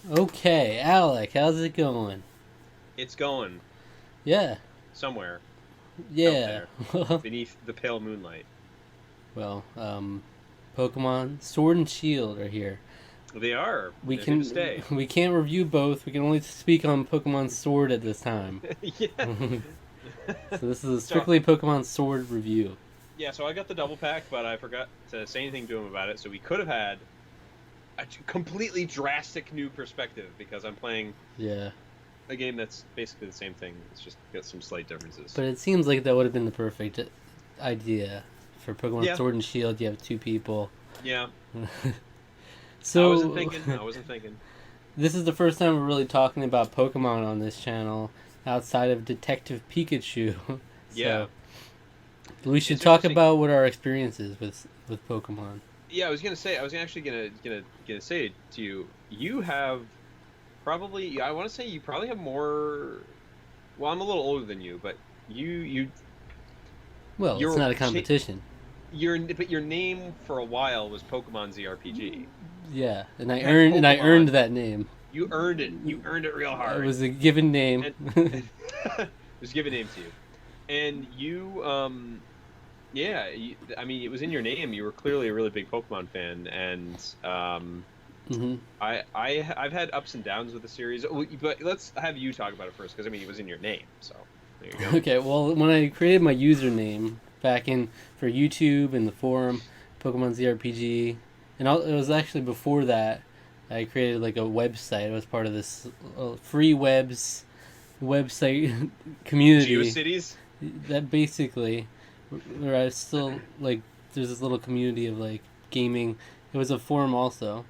Okay, Alec, how's it going? It's going Yeah, somewhere out yeah. there beneath the pale moonlight. well, Pokemon Sword and Shield are here. They are. We They're here to can stay. we can't review both. We can only speak on Pokemon Sword at this time. Yeah. So this is a So strictly Pokemon Sword review. yeah, so I got the double pack, but I forgot to say anything to him about it. So we could have had a completely drastic new perspective because I'm playing Yeah, a game that's basically the same thing. It's just got some slight differences. but it seems like that would have been the perfect idea for Pokemon Yeah. Sword and Shield. You have two people. Yeah. I wasn't So thinking. I wasn't thinking. this is the first time we're really talking about Pokemon on this channel outside of Detective Pikachu. So Yeah. we should It's talk interesting. about what our experience is with Pokemon. Yeah, I was gonna say. I was actually gonna say to you. You have probably, I want to say you probably have more. Well, I'm a little older than you, but you Well, it's your not a competition. your name for a while was Pokemon ZRPG. Yeah, and You had I earned Pokemon. that name. You earned it. You earned it real It hard, was a given name. and it was given name to you. And you, yeah, I mean, it was in your name. You were clearly a really big Pokemon fan, and hmm I've had ups and downs with the series. But let's have you talk about it first, because I mean, it was in your name, so there you go. Okay, well, when I created my username back in for YouTube and the forum, Pokemon ZRPG, and it was actually before that I created like a website. It was part of this free website community GeoCities. that basically where I still like there's this little community of like gaming. It was a forum also,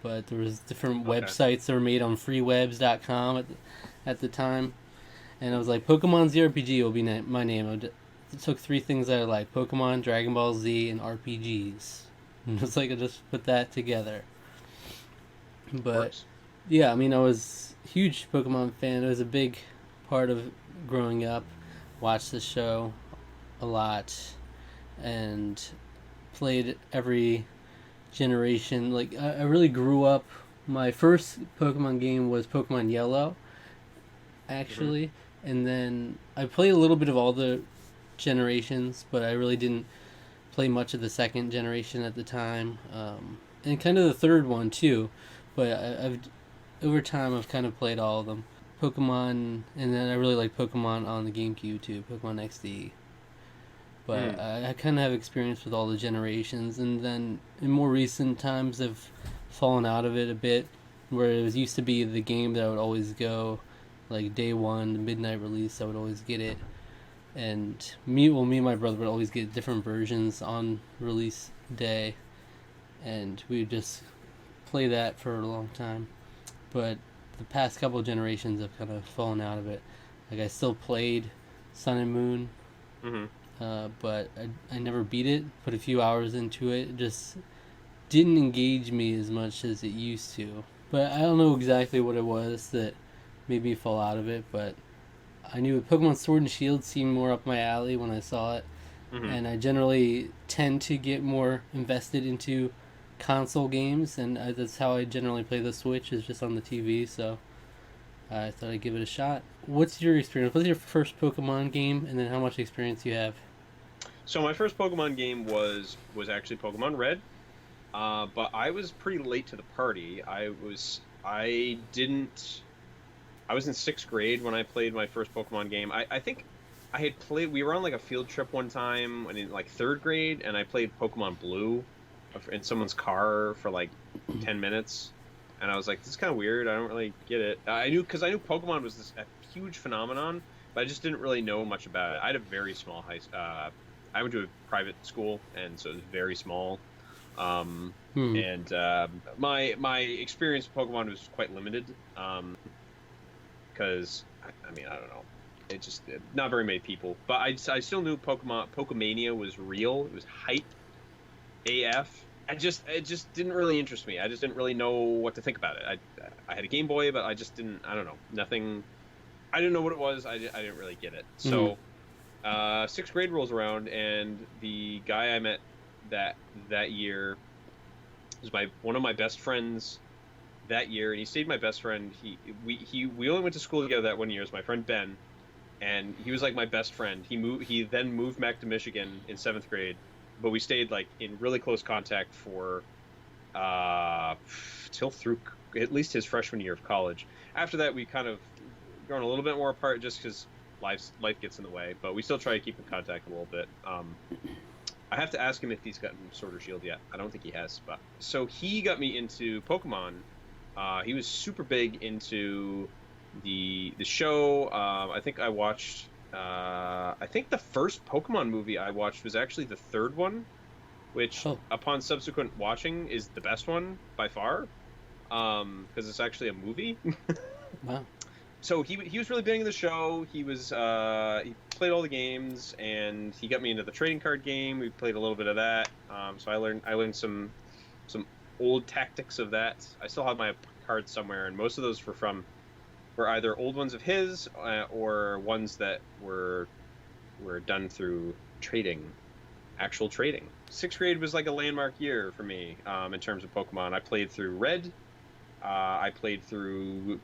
but there was different Okay. websites that were made on freewebs.com at the time, and I was like Pokemon ZRPG will be my name. It took three things that I like: Pokemon, Dragon Ball Z, and RPGs. And it's like I just put that together. But Works. yeah, I mean I was a huge Pokemon fan. It was a big part of growing up. Watched the show a lot and played every generation. Like I really grew up. My first Pokemon game was Pokemon Yellow, Hmm. actually, and then I played a little bit of all the generations, but I really didn't play much of the second generation at the time, and kind of the third one too. But I've over time I've kind of played all of them. Pokemon, and then I really like Pokemon on the GameCube too, Pokemon XD. But Hmm. I kind of have experience with all the generations, and then in more recent times I've fallen out of it a bit, where it was used to be the game that I would always go, like day one, the midnight release, I would always get it, and me and my brother would always get different versions on release day, and we would just play that for a long time. But the past couple of generations I've kind of fallen out of it. Like I still played Sun and Moon, Hmm. but I never beat it. Put a few hours into it. It just didn't engage me as much as it used to. But I don't know exactly what it was that made me fall out of it. But I knew Pokemon Sword and Shield seemed more up my alley when I saw it, Hmm. and I generally tend to get more invested into console games, and that's how I generally play the Switch is just on the TV. So I thought I'd give it a shot. What's your experience? What's your first Pokemon game, and then how much experience you have? So my first Pokemon game was actually Pokemon Red. But I was pretty late to the party. I didn't I was in sixth grade when I played my first Pokemon game. I think I had played. We were on like a field trip one time when in like third grade, and I played Pokemon Blue in someone's car for like 10 minutes, and I was like, "This is kind of weird. I don't really get it." I knew because I knew Pokemon was this a huge phenomenon, but I just didn't really know much about it. I had a very small high. I went to a private school, and so it was very small. Um, Hmm. and my experience with Pokemon was quite limited. Because I mean I don't know, it just not very many people. But I still knew Pokemania was real. It was hype AF. It just didn't really interest me. I just didn't really know what to think about it. I had a Game Boy, but I just didn't. I don't know. Nothing. I didn't know what it was. I didn't really get it. Hmm. So sixth grade rolls around, and the guy I met that year was my one of my best friends' that year, and he stayed my best friend. We only went to school together that one year. As my friend Ben, and he was like my best friend. He then moved back to Michigan in 7th grade, but we stayed like in really close contact for uh till through at least his freshman year of college. After that, we kind of grown a little bit more apart just because life gets in the way, but we still try to keep in contact a little bit. I have to ask him if he's gotten Sword or Shield yet. I don't think he has, but so he got me into Pokemon. He was super big into the show. I think I watched. I think the first Pokemon movie I watched was actually the third one, which Oh, upon subsequent watching is the best one by far, because it's actually a movie. wow. So he was really big in the show. He played all the games, and he got me into the trading card game. We played a little bit of that. So I learned some old tactics of that. I still have my cards somewhere, and most of those were either old ones of his, or ones that were done through trading, actual trading. 6th grade was like a landmark year for me, in terms of Pokemon. I played through Red. I played through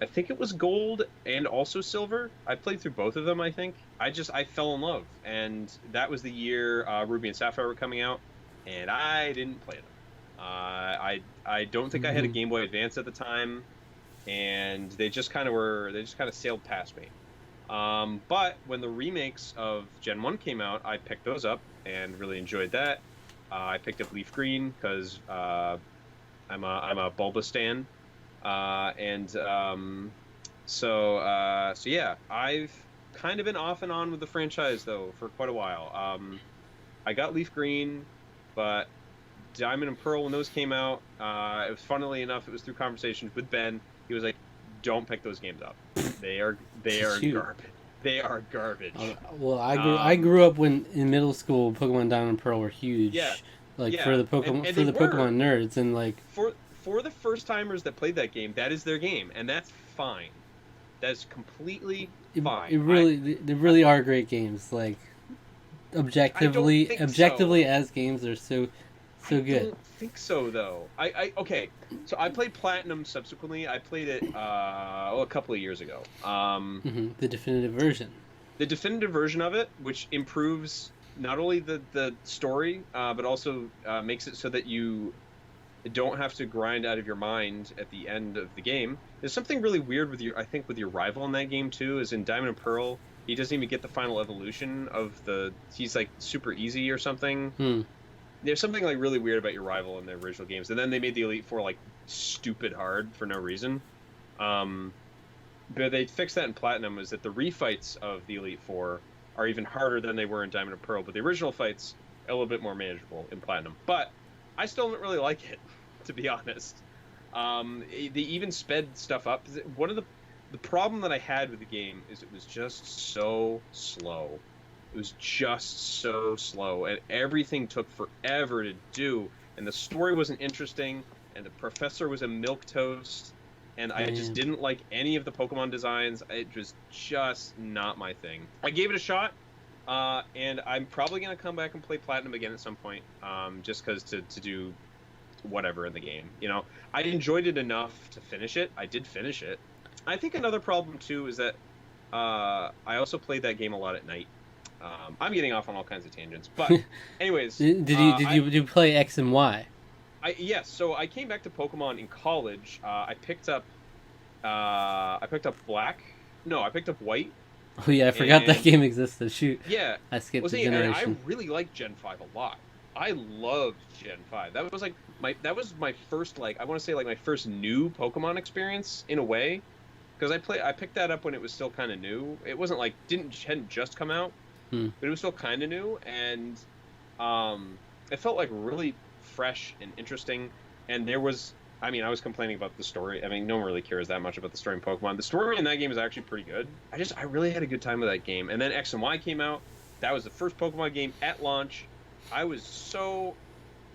I think it was Gold and also Silver. I played through both of them, I think. I fell in love, and that was the year Ruby and Sapphire were coming out, and I didn't play them. I don't think I had a Game Boy Advance at the time, and they just kind of sailed past me. But when the remakes of Gen 1 came out, I picked those up and really enjoyed that. I picked up Leaf Green because I'm a Bulba stan. And so yeah, I've kind of been off and on with the franchise though for quite a while. I got Leaf Green, but Diamond and Pearl, when those came out, it was, funnily enough, it was through conversations with Ben. He was like, "Don't pick those games up. They are Shoot. garbage. They are garbage." Well, I grew up when in middle school, Pokemon Diamond and Pearl were huge, Yeah, like yeah, and For they the were. Pokemon nerds, and like For the first timers that played that game, that is their game, and that's fine. That's completely it fine. really they really are great games. Like I don't think so. objectively as games, they're I so good. don't think so though. Okay. So I played Platinum subsequently. I played it a couple of years ago. The definitive version. The definitive version of it, which improves not only the story, but also makes it so that you don't have to grind out of your mind at the end of the game. There's something really weird with with your rival in that game too, is in Diamond and Pearl, he doesn't even get the final evolution of he's like super easy or something. Hmm. There's something like really weird about your rival in the original games. And then they made the Elite Four like stupid hard for no reason. Um, but they fixed that in Platinum, is that the refights of the Elite Four are even harder than they were in Diamond and Pearl, but the original fights are a little bit more manageable in Platinum. But I still don't really like it, to be honest. They even sped stuff up. One of the problem that I had with the game is it was just so slow. It was just so slow, and everything took forever to do. And the story wasn't interesting, and the professor was a milquetoast, and I just Man. didn't like any of the Pokemon designs. It was just not my thing. I gave it a shot. And I'm probably gonna come back and play Platinum again at some point, just because to do whatever in the game. I enjoyed it enough to finish it. I did finish it. I think another problem too is that I also played that game a lot at night. I'm getting off on all kinds of tangents, but anyways, Did you play X and Y? yes. So I came back to Pokemon in college. I picked up Black. No, I picked up White. Oh yeah, I forgot that And game existed. Shoot, yeah, I skipped well, the see, and I generation. really liked Gen 5 a lot. I loved Gen 5. That was like my first, like, I want to say like my first new Pokemon experience in a way, because I picked that up when it was still kind of new. It wasn't like hadn't just come out, Hmm. but it was still kind of new, and it felt like really fresh and interesting. And I was complaining about the story. I mean, no one really cares that much about the story in Pokemon. The story in that game is actually pretty good. I really had a good time with that game. And then X and Y came out. That was the first Pokemon game at launch. I was so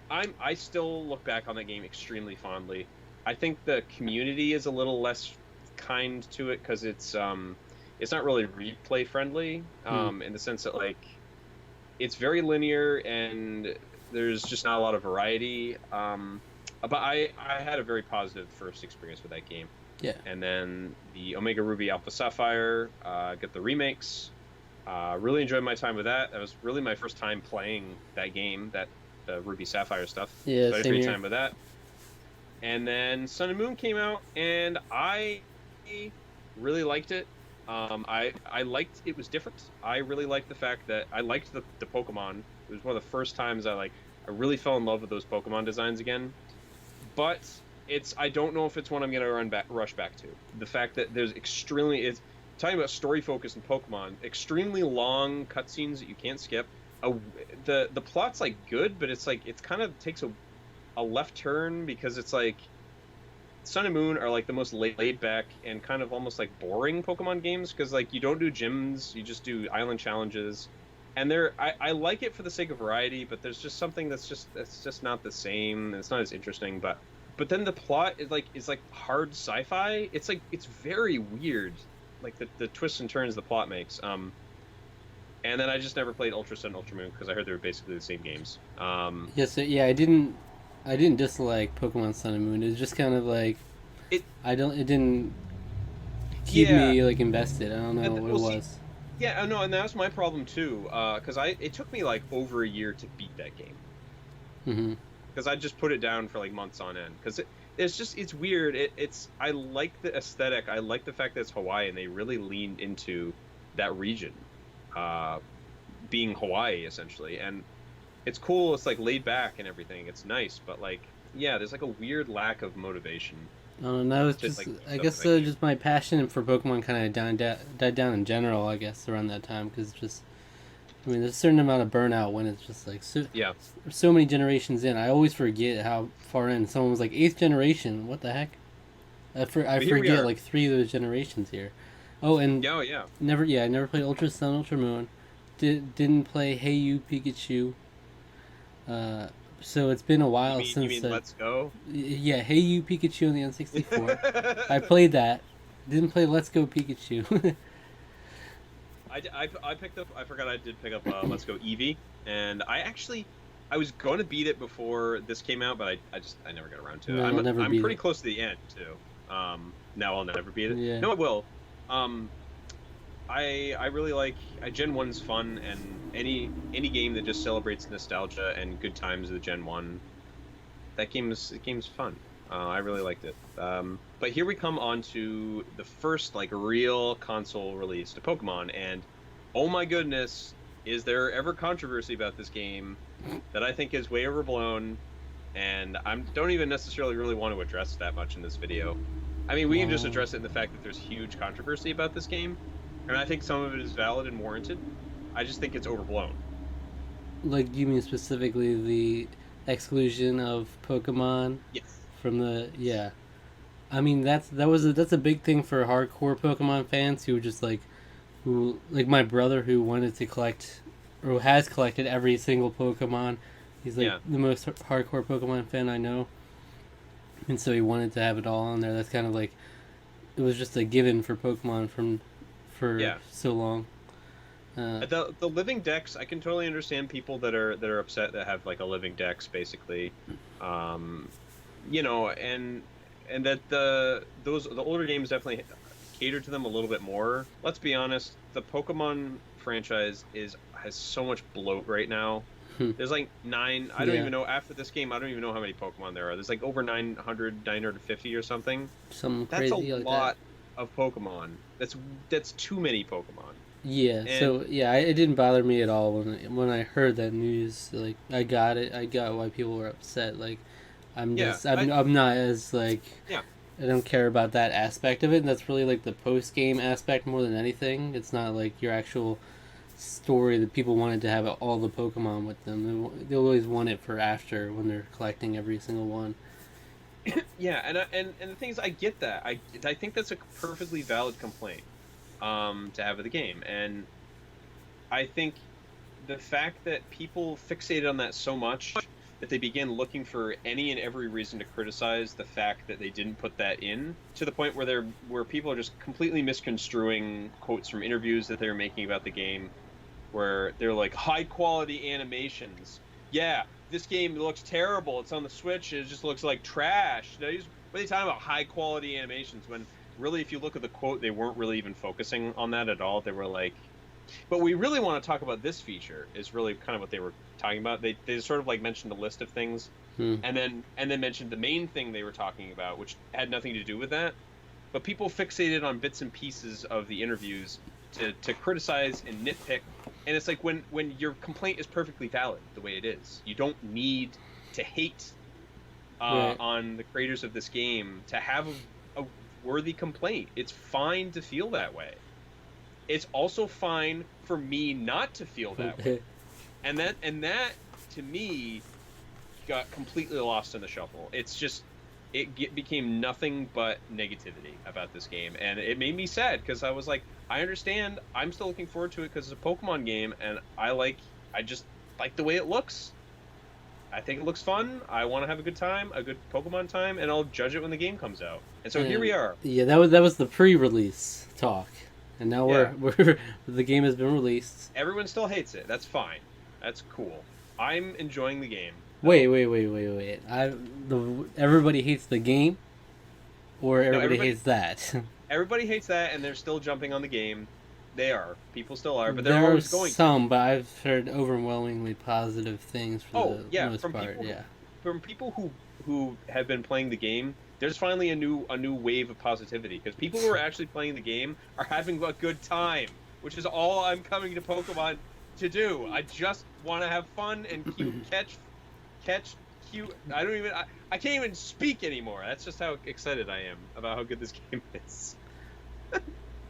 I still look back on that game extremely fondly. I think the community is a little less kind to it because it's not really replay friendly, Hmm. in the sense that like it's very linear and there's just not a lot of variety. But I had a very positive first experience with that game. Yeah. And then the Omega Ruby Alpha Sapphire, got the remakes. Really enjoyed my time with that. That was really my first time playing that game, that the Ruby Sapphire stuff. Yeah, So I had a same great here. time with that. And then Sun and Moon came out, and I really liked it. I liked it was different. I really liked the fact that I liked the Pokemon. It was one of the first times I really fell in love with those Pokemon designs again. But I don't know if it's one I'm gonna rush back to. The fact that there's extremely it's talking about story focus in Pokemon, extremely long cutscenes that you can't skip. A, the plot's like good, but it's kind of takes a left turn because it's like Sun and Moon are like the most laid back and kind of almost like boring Pokemon games because like you don't do gyms, you just do island challenges. And I like it for the sake of variety, but there's just something that's just not the same. It's not as interesting, but then the plot is like hard sci-fi. It's like it's very weird, like the twists and turns the plot makes. And then I just never played Ultra Sun, Ultra Moon because I heard they were basically the same games. Yeah, so yeah, I didn't dislike Pokemon Sun and Moon. It was just kind of like It it didn't keep yeah, me like invested. I don't know and what it well, see, was. yeah, no, and that was my problem too. Because it took me like over a year to beat that game Hmm. because I just put it down for like months on end because it's weird. I like the aesthetic. I like the fact that it's Hawaii and they really leaned into that region, uh, being Hawaii essentially, and it's cool. It's like laid back and everything. It's nice, but like yeah, there's like a weird lack of motivation I don't know. It's to just like do I stuff in guess that game. just my passion for Pokemon kind of died down in general. I guess around that time because just I mean there's a certain amount of burnout when it's just like Yeah, so many generations in. I always forget how far in. Someone was like eighth generation. What the heck? I but here we forget are. like three of those generations here. Oh, and Yeah, oh, yeah. I never played Ultra Sun, Ultra Moon. Didn't play Hey You Pikachu. Uh, so it's been a while You since mean Let's Go? yeah, Hey You Pikachu on the N64. I played that. Didn't play Let's Go Pikachu. I picked up. I forgot I did pick up Let's Go Eevee, and I was going to beat it before this came out, but I never got around to it. No, I'll never I'm beat pretty it. close to the end too. Now I'll never beat it. Yeah. No, I will. Um, I really like Gen 1's fun, and any game that just celebrates nostalgia and good times of the Gen 1, that game's fun. I really liked it. But here we come on to the first like real console release to Pokemon, and oh my goodness, is there ever controversy about this game that I think is way overblown, and I don't even necessarily really want to address that much in this video. I mean, we can just Wow. address it in the fact that there's huge controversy about this game, and I think some of it is valid and warranted. I just think it's overblown. Like, you mean specifically the exclusion of Pokemon Yes. from the yeah? I mean that's a big thing for hardcore Pokemon fans who just like who like my brother who wanted to collect or has collected every single Pokemon. He's like Yeah. the most hardcore Pokemon fan I know, and so he wanted to have it all on there. That's kind of like it was just a given for Pokemon for Yeah. so long. The living decks, I can totally understand people that are upset that have like a living decks basically, um, and that the older games definitely cater to them a little bit more. Let's be honest, the Pokemon franchise is has so much bloat right now. There's like nine. I don't Yeah, even know after this game. I don't even know how many Pokemon there are. There's like over 900, 950 or something. something That's a crazy like that. lot of Pokemon. That's too many Pokemon. Yeah, And so yeah, it didn't bother me at all when I heard that news. Like, I got it. I got why people were upset. Like, yeah, I'm not as like yeah. I don't care about that aspect of it. That's really like the post game aspect more than anything. It's not like your actual story that people wanted to have all the Pokemon with them. They always want it for after when they're collecting every single one. Yeah, and the thing is, I get that. I think that's a perfectly valid complaint, to have of the game, and I think the fact that people fixated on that so much that they began looking for any and every reason to criticize the fact that they didn't put that in, to the point where people are just completely misconstruing quotes from interviews that they're making about the game, where they're like high quality animations. Yeah, this game looks terrible. It's on the Switch. It just looks like trash. Now, what are they talking about? High quality animations when really, if you look at the quote, they weren't really even focusing on that at all. They were like, but we really want to talk about this feature is really kind of what they were talking about. They sort of like mentioned a list of things, and then mentioned the main thing they were talking about, which had nothing to do with that. But people fixated on bits and pieces of the interviews to criticize and nitpick. And it's like when your complaint is perfectly valid the way it is. You don't need to hate Right. on the creators of this game to have a worthy complaint. It's fine to feel that way. It's also fine for me not to feel that way. And that to me got completely lost in the shuffle. It's just became nothing but negativity about this game, and it made me sad because I was like, I understand. I'm still looking forward to it because it's a Pokemon game, and I just like the way it looks. I think it looks fun. I want to have a good time, a good Pokemon time, and I'll judge it when the game comes out. And so here we are. Yeah, that was the pre-release talk, and now Yeah. we're the game has been released. Everyone still hates it. That's fine. That's cool. I'm enjoying the game. Wait. Everybody hates the game, or everybody hates that. Everybody hates that, and they're still jumping on the game. They are. People still are, but they're There are always going to. some, but I've heard overwhelmingly positive things for the most from part. people from people who have been playing the game. There's finally a new wave of positivity because people who are actually playing the game are having a good time, which is all I'm coming to Pokemon to do. I just want to have fun and catch cute. I can't even speak anymore. That's just how excited I am about how good this game is.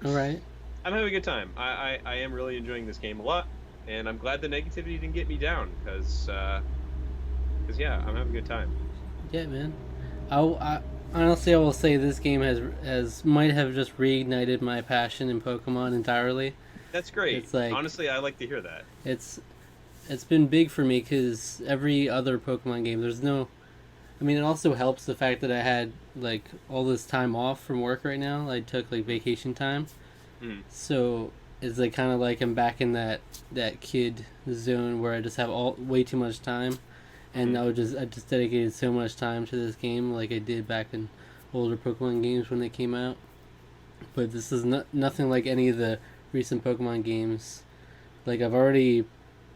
All right. I'm having a good time. I am really enjoying this game a lot, and I'm glad the negativity didn't get me down because yeah, I'm having a good time. Yeah, man. I honestly, I will say this game has might have just reignited my passion in Pokemon entirely. That's great. It's like, honestly, I like to hear that. It's been big for me because every other Pokemon game, there's no. I mean, it also helps the fact that I had like all this time off from work right now. I took like vacation time, so it's like kind of like I'm back in that kid zone where I just have way too much time, and I just dedicated so much time to this game like I did back in older Pokemon games when they came out. But this is nothing like any of the recent Pokemon games. Like I've already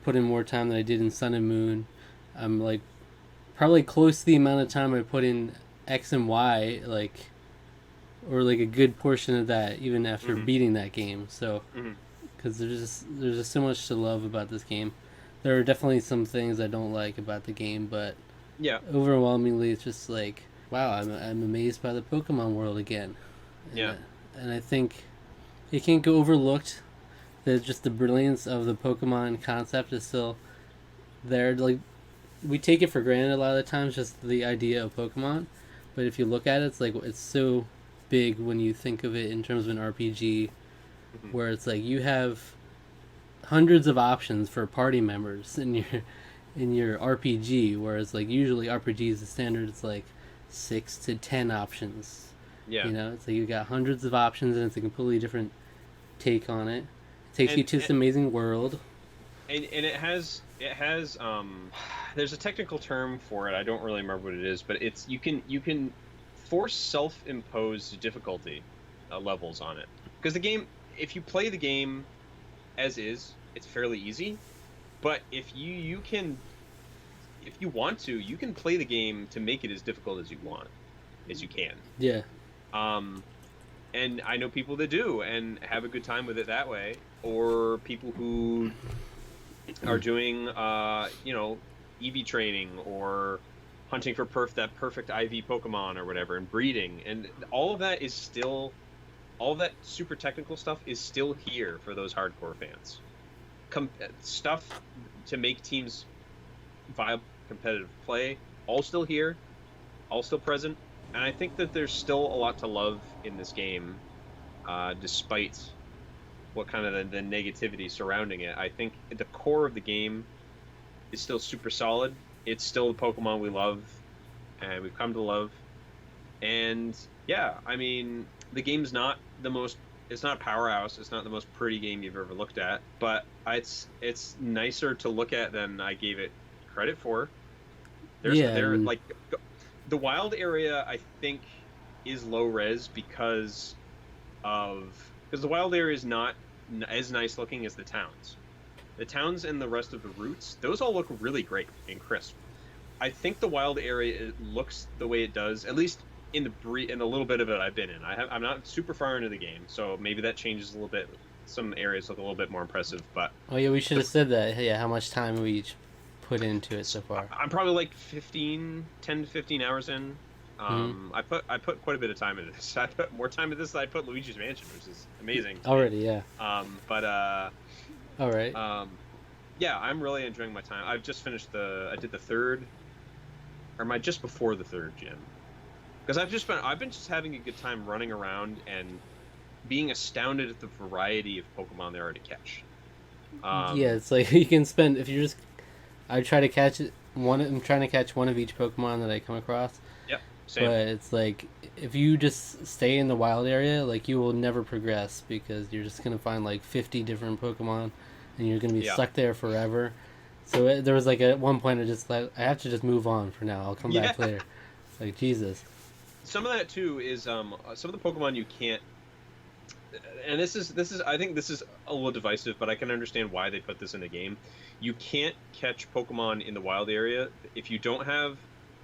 put in more time than I did in Sun and Moon. I'm like probably close to the amount of time I put in X and Y, like, or like a good portion of that, even after beating that game. So, because there's just so much to love about this game. There are definitely some things I don't like about the game, but yeah, overwhelmingly, it's just like, wow, I'm amazed by the Pokemon world again. Yeah, and I think it can't go overlooked that just the brilliance of the Pokemon concept is still there. Like, we take it for granted a lot of the times, just the idea of Pokemon, but if you look at it, it's like it's so big when you think of it in terms of an RPG, where it's like you have hundreds of options for party members in your RPG, whereas like usually RPGs the standard is like 6 to 10 options. yeah. You know, it's like you've got hundreds of options and it's a completely different take on it. It takes you to this amazing world. And it has there's a technical term for it. I don't really remember what it is, but it's you can force self-imposed difficulty levels on it. Because the game, if you play the game as is, it's fairly easy. But if you want to, you can play the game to make it as difficult as you want, as you can. Yeah. And I know people that do and have a good time with it that way, or people who are doing, EV training or hunting for that perfect IV Pokemon or whatever, and breeding, and all of that is still, all of that super technical stuff is still here for those hardcore fans. Stuff to make teams viable competitive play, all still here, all still present, and I think that there's still a lot to love in this game, despite what kind of the negativity surrounding it. I think the core of the game is still super solid. It's still the Pokemon we love and we've come to love. And yeah, I mean, the game's not it's not a powerhouse. It's not the most pretty game you've ever looked at, but it's nicer to look at than I gave it credit for. Yeah, They're and like the wild area. I think is low res because the wild area is not as nice looking as the towns. The towns and the rest of the routes, those all look really great and crisp. I think the wild area looks the way it does, at least in the little bit of it I've been in. I'm not super far into the game, so maybe that changes a little bit. Some areas look a little bit more impressive, but oh yeah, we should the have said that. Yeah, how much time we each put into it so far. I'm probably like 10 to 15 hours in. Hmm. I put quite a bit of time into this. I put more time into this than I put Luigi's Mansion, which is amazing to me. Already, yeah. But All right. yeah, I'm really enjoying my time. I've just finished I did the third, or am I just before the third gym? Because I've been just having a good time running around and being astounded at the variety of Pokemon there are to catch. Yeah, it's like you can spend if you just. I try to catch it. I'm trying to catch one of each Pokemon that I come across. Yep, same. But it's like if you just stay in the wild area, like you will never progress because you're just gonna find like 50 different Pokemon, and you're gonna be Yeah. stuck there forever. So there was like at one point I have to just move on for now. I'll come Yeah. back later. It's like Jesus. Some of that too is some of the Pokemon you can't, and this is I think this is a little divisive, but I can understand why they put this in the game. You can't catch Pokemon in the wild area if you don't have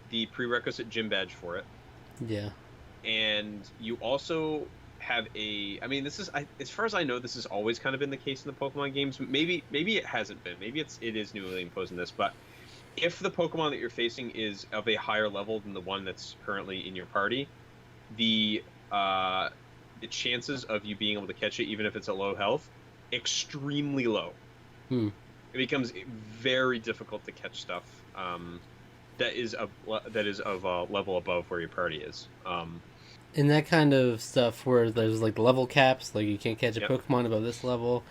the prerequisite gym badge for it, Yeah. and you also have I mean, as far as I know, this has always kind of been the case in the Pokemon games. Maybe it hasn't been. Maybe it is newly imposed in this, but if the Pokemon that you're facing is of a higher level than the one that's currently in your party, the the chances of you being able to catch it, even if it's at low health, extremely low. Hmm. It becomes very difficult to catch stuff that is of a level above where your party is. In that kind of stuff where there's like level caps, like you can't catch a Yep. Pokemon above this level,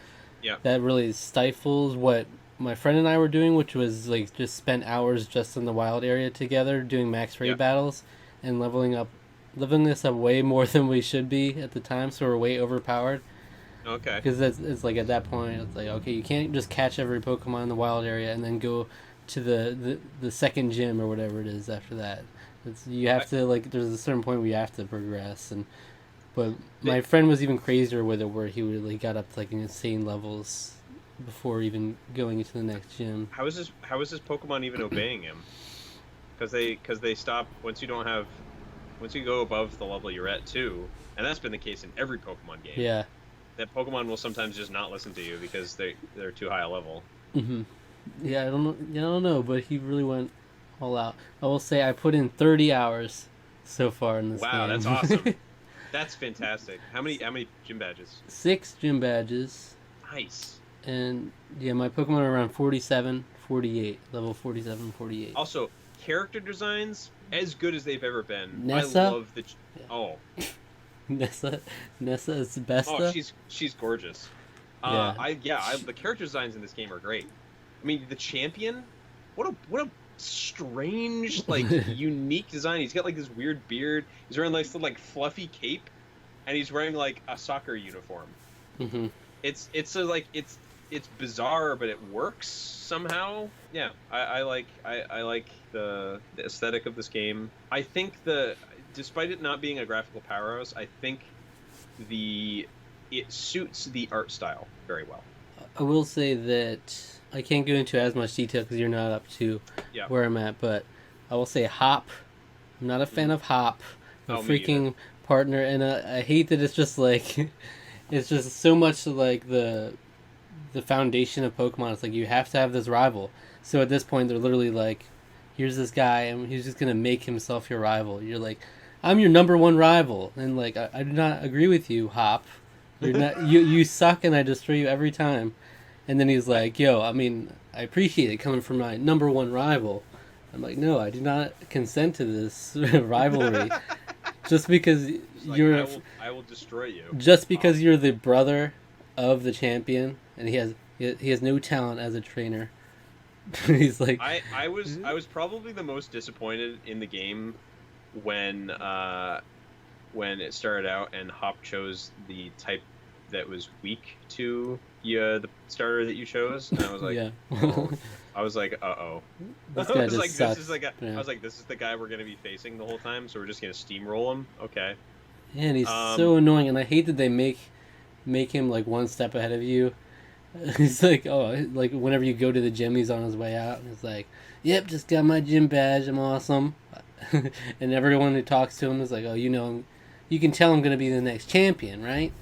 Yep. that really stifles what my friend and I were doing, which was like just spent hours just in the wild area together doing max raid Yep. battles and leveling this up way more than we should be at the time, so we're way overpowered. Okay. Because it's like at that point, it's like okay, you can't just catch every Pokemon in the wild area and then go to the second gym or whatever it is after that. You have to like there's a certain point where you have to progress but my friend was even crazier with it where he really got up to like insane levels before even going into the next gym. How is this Pokemon even obeying him? Because they stop once you go above the level you're at too, and that's been the case in every Pokemon game. Yeah. That Pokemon will sometimes just not listen to you because they're too high a level. Hmm. Yeah, I don't know. Yeah, I don't know, but he really went all out. I will say I put in 30 hours so far in this Wow, game. that's awesome. That's fantastic. How many gym badges? 6 gym badges, Nice. and yeah, my Pokemon are around 47, 48, level 47, 48. Also, character designs as good as they've ever been. Nessa? I love the Yeah. oh Nessa is the best. oh she's gorgeous. Yeah. The character designs in this game are great. I mean, the champion, what a strange like unique design. He's got like this weird beard. He's wearing like some like fluffy cape, and he's wearing like a soccer uniform. Hmm. It's bizarre, but it works somehow. Yeah, I like the aesthetic of this game. I think despite it not being a graphical powerhouse, I think it suits the art style very well. I will say that I can't go into as much detail because you're not up to Yeah. where I'm at, but I will say Hop. I'm not a fan of Hop. A Oh, me freaking partner, and I hate that it's just like it's just so much like the foundation of Pokemon. It's like you have to have this rival. So at this point, they're literally like, here's this guy, and he's just gonna make himself your rival. You're like, I'm your number one rival, and like I do not agree with you, Hop. You're not you suck, and I destroy you every time. And then he's like, yo, I mean, I appreciate it coming from my number one rival. I'm like, no, I do not consent to this rivalry. Just because Like, you're I will destroy you. just because you're the brother of the champion, and he has no talent as a trainer. He's like, I was probably the most disappointed in the game when it started out and Hop chose the type that was weak to the starter that you chose, and I was like, Yeah. oh, I was like, uh-oh. This I guy was just like, this sucks. is like I Yeah. was like, this is the guy we're gonna be facing the whole time, so we're just gonna steamroll him. Okay. Yeah, and he's Um, so annoying, and I hate that they make him like one step ahead of you. He's like, oh, like whenever you go to the gym, he's on his way out, and he's like, "Yep, just got my gym badge. I'm awesome." And everyone who talks to him is like, "Oh, you can tell I'm gonna be the next champion, right?"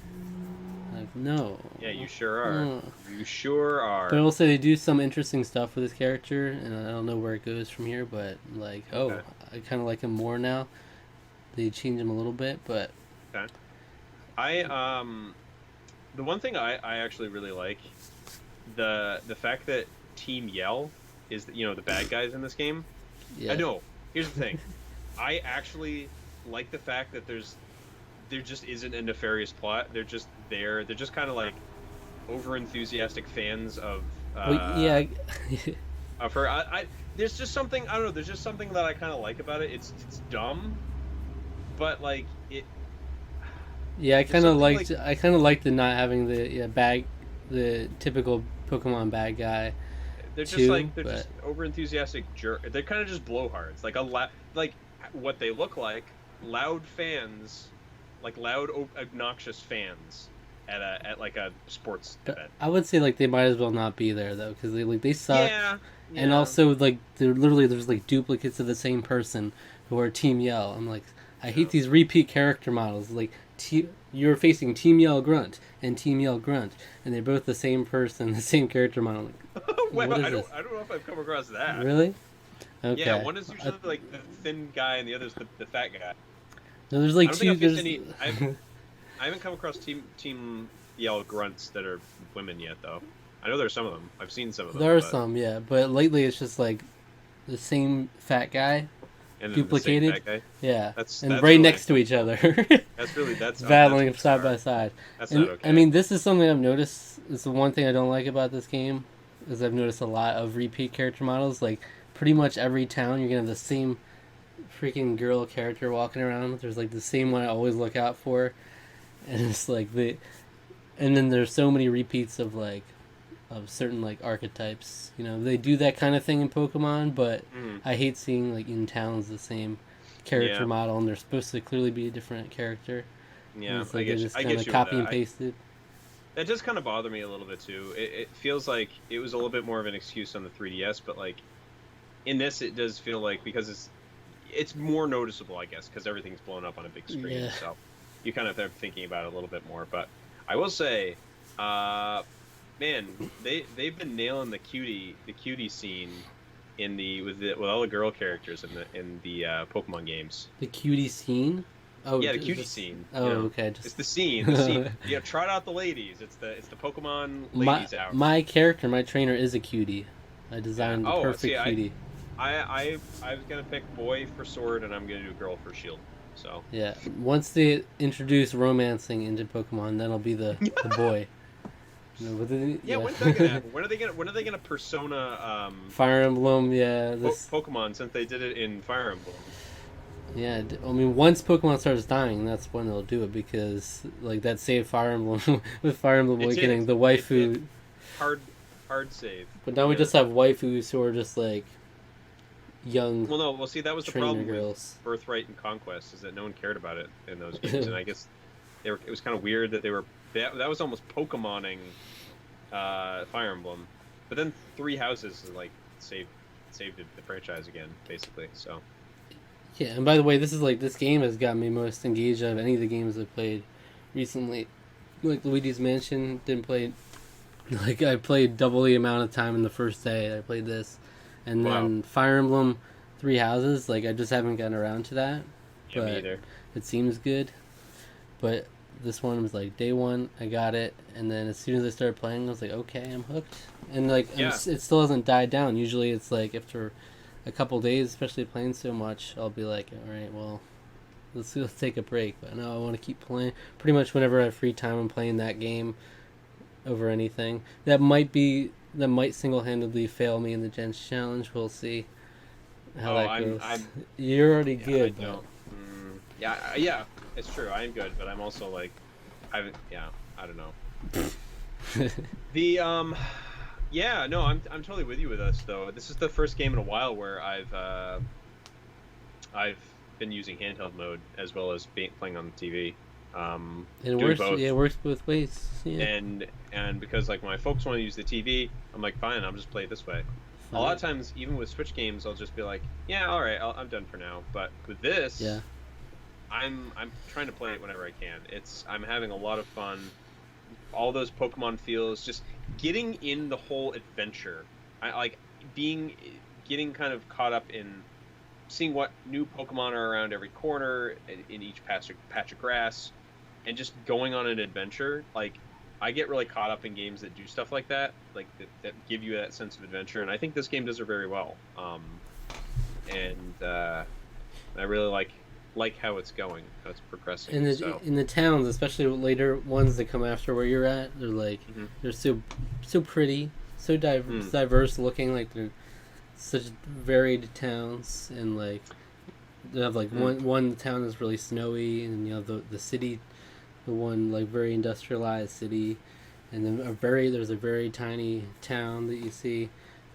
Like, no. yeah, you sure are. Uh. You sure But are. also, they do some interesting stuff with his character, and I don't know where it goes from here. But like, oh, Okay. I kind of like him more now. They change him a little bit, but Okay. I the one thing I actually really like the fact that Team Yell is the bad guys in this game. I yeah, know. Here's the thing. I actually like the fact that there just isn't a nefarious plot. They're just there. They're just kind of like over enthusiastic fans well, yeah, of her. There's just something, I don't know. There's just something that I kind of like about it. It's dumb, but like yeah. there's something like I kind of liked the not having the typical Pokemon bad guy too. they're But just over enthusiastic jerk. They're kind of just blowhards. Like what they look like, loud fans, like loud obnoxious fans at like a sports event. I would say like they might as well not be there though, because they suck. Yeah, And yeah. also like there's like duplicates of the same person who are Team Yell. I'm like, I hate Yeah. these repeat character models. Like you're facing Team Yell Grunt and Team Yell Grunt, and they're both the same person, the same character model. Well, Like, what is this? I don't know if I've come across that. Really? Yeah, Okay. one is usually like the thin guy and the other's the fat guy. No, there's I like don't think two. I've faced There's any. I haven't come across team yell grunts that are women yet, though. I know there's some of them. I've seen some of them, there are but some, yeah, but lately it's just like the same fat guy and then the same duplicated. fat guy. Yeah, and That's right really next to each other. that's Battling that's side bizarre. by side. That's And not okay. I mean, this is something I've noticed. It's the one thing I don't like about this game is I've noticed a lot of repeat character models. Like pretty much every town, you're gonna have the same freaking girl character walking around. There's like the same one I always look out for, and it's like and then there's so many repeats of certain like archetypes. You know, they do that kind of thing in Pokemon, but Mhm. I hate seeing like in towns the same character Yeah, model, and they're supposed to clearly be a different character. And yeah, it's like they just I kind get of you with copy and that. pasted. That does kind of bother me a little bit too. It feels like it was a little bit more of an excuse on the 3DS, but like in this, it does feel like because it's more noticeable, I guess, because everything's blown up on a big screen, Yeah. so you kind of are thinking about it a little bit more. But I will say, man, they've been nailing the cutie scene with all the girl characters in the Pokemon games. The cutie scene. Oh, Yeah, the is cutie this- scene. Oh, You know, okay. it's Just the scene. The scene. Yeah, trot out the ladies. It's the Pokemon my ladies out. my character, my trainer is a cutie. I Yeah. designed the Oh, perfect see, cutie. I was gonna pick boy for sword, and I'm gonna do girl for shield. So Yeah. Once they introduce romancing into Pokemon, then I'll be the boy. No, but yeah, yeah. when's that gonna happen? When are they gonna persona Fire Emblem, yeah. This, Pokemon since they did it in Fire Emblem? yeah. I mean, once Pokemon starts dying, that's when they'll do it because like that saved Fire Emblem with Fire Emblem It Awakening, did. the It waifu. did. Hard save. But now we Yeah. just have waifus who are just like young Well, no. Well, see, that was the trainer problem girls. with Birthright and Conquest is that no one cared about it in those games, and I guess it was kind of weird that that was almost Pokemoning Fire Emblem, but then Three Houses is like saved the franchise again, basically. So Yeah, and by the way, this game has got me most engaged out of any of the games I've played recently. Like Luigi's Mansion, didn't play. Like I played double the amount of time in the first day I played this, and wow, then Fire Emblem, Three Houses. Like I just haven't gotten around to that, yeah, me but either. it seems good. But this one was like day one, I got it, and then as soon as I started playing, I was like, okay, I'm hooked. And like Yeah. it still hasn't died down. Usually, it's like after a couple days, especially playing so much, I'll be like, all right, well, let's take a break. But no, I want to keep playing. Pretty much whenever I have free time, I'm playing that game over anything. That might single-handedly fail me in the Gens Challenge. We'll see how Oh, that goes. I'm You're already yeah, good, I don't. Yeah, yeah, it's true. I am good, but I'm also like, yeah. I don't know. The Yeah, no, I'm totally with you with this though. This is the first game in a while where I've been using handheld mode as well as playing on the TV. It Doing works. Yeah, both. it works both ways. Yeah, And because like my folks want to use the TV, I'm like, fine, I'll just play it this way. A lot fine. of times, even with Switch games, I'll just be like, yeah, all right, I'm done for now. But with this, Yeah, I'm trying to play it whenever I can. I'm having a lot of fun. All those Pokemon feels, just getting in the whole adventure. I like being getting kind of caught up in seeing what new Pokemon are around every corner in each patch of grass, and just going on an adventure. Like I get really caught up in games that do stuff like that, like that give you that sense of adventure, and I think this game does it very well. And I really like how it's going, how it's progressing. So in the towns, especially later ones that come after where you're at, they're like mhm. they're so pretty, so Mm. diverse looking. Like they're such varied towns, and like they have like Mm. one town that's really snowy, and you know the city, the one like very industrialized city, and then there's a very tiny town that you see.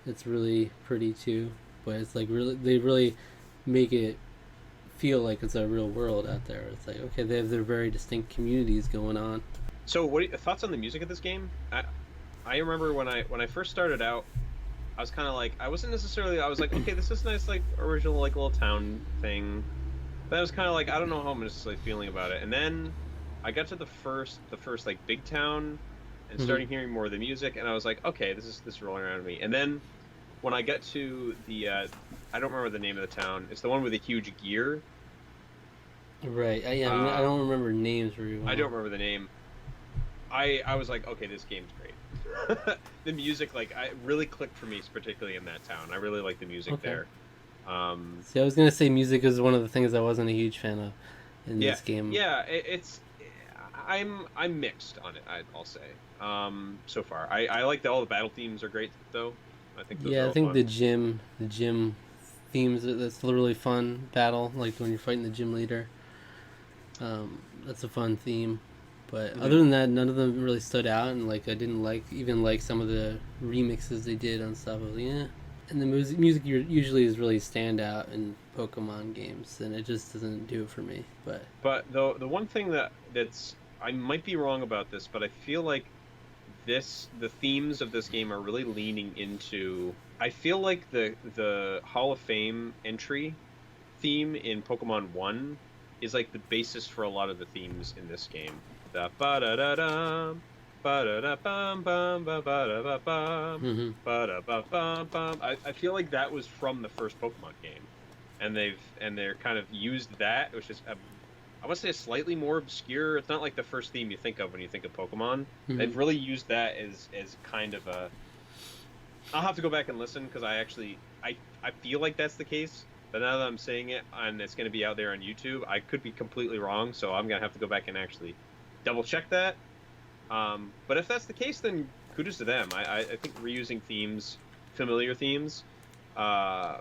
It's really pretty too, but it's like really they really make it feel like it's a real world out there. It's like okay, they have their very distinct communities going on. So what are thoughts on the music of this game? I remember when I first started out, I was kind of like, I wasn't necessarily, I was like, okay, this is nice, like original, like little town thing. But I was kind of like, I don't know how I'm necessarily feeling about it. And then I got to the first like big town, and Mm-hmm. starting hearing more of the music, and I was like, okay, this is rolling around me. And then when I got to the, I don't remember the name of the town. It's the one with the huge gear. Right. Yeah. I Uh, don't remember names very I well. don't remember the name. I was like, okay, this game's great. The music, like, I really clicked for me, particularly in that town. I really like the music Okay. there. Um, See, I was gonna say music is one of the things I wasn't a huge fan of in yeah, this game. yeah, I'm mixed on it. I'll say. So far, I like that all the battle themes are great though. I think those are Yeah, I all think fun. the gym themes that's a really fun battle. Like when you're fighting the gym leader, that's a fun theme. But Hmm. other than that, none of them really stood out, and like I didn't like even like some of the remixes they did on stuff. I was like, yeah. And the music usually is really stand out in Pokemon games, and it just doesn't do it for me. But But the one thing that's I might be wrong about this, but I feel like the themes of this game are really leaning into. I feel like the Hall of Fame entry theme in Pokemon 1 is like the basis for a lot of the themes in this game. The ba da da dum, ba da da bum bum ba ba da ba bum, mm-hmm. ba da ba bum bum. I feel like that was from the first Pokemon game, and they're kind of used that, which is I would say a slightly more obscure. It's not like the first theme you think of when you think of Pokemon. Mm-hmm. They've really used that as kind of a. I'll have to go back and listen because I feel like that's the case. But now that I'm saying it and it's going to be out there on YouTube, I could be completely wrong. So I'm going to have to go back and actually double check that. But if that's the case, then kudos to them. I think reusing themes, familiar themes, uh,